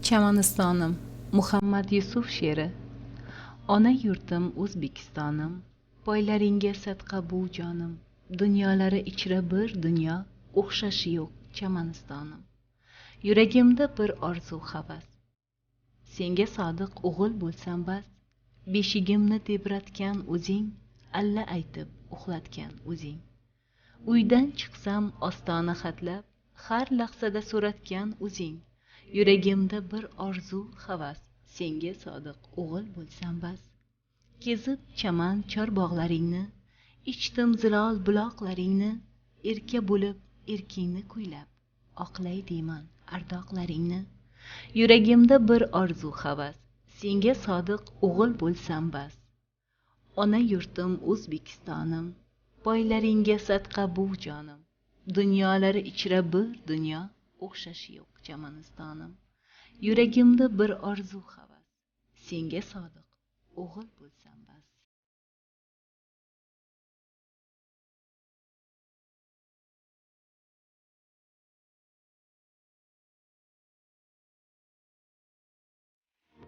Chamanistonім Muhammad Yusuf she'ri. Ona yurtim O'zbekistonim, poylaringga sadqa bu jonim. Dunyolari ichra bir dunyo, o'xshashi yo'q Chamanistonim. Yuragimda bir orzu havas, senga sodiq o'g'il bo'lsam bas. Beshigimni tebratgan o'zing, alla aytib uxlatgan o'zing. Uydan chiqsam ostona xatlab, har lahzada so'ratgan o'zing. Yuragimda bir orzu havas, senga sodiq o'g'il bo'lsam bas. Kezib chaman chorbog'laringni, ichdim zilol buloqlaringni, erka bo'lib erkingni kuylab, oqlay deyman ardoqlaringni. Yuragimda bir orzu havas, senga sodiq o'g'il bo'lsam bas. Ona yurtim O'zbekistonim, poylaringga sadqa bu jonim. Dunyolari ichra bir dunyo, o'xshashi yo'q Chamanistonim. Yuragimda bir orzu havas, senga sodiq o'g'il bo'lsam bas.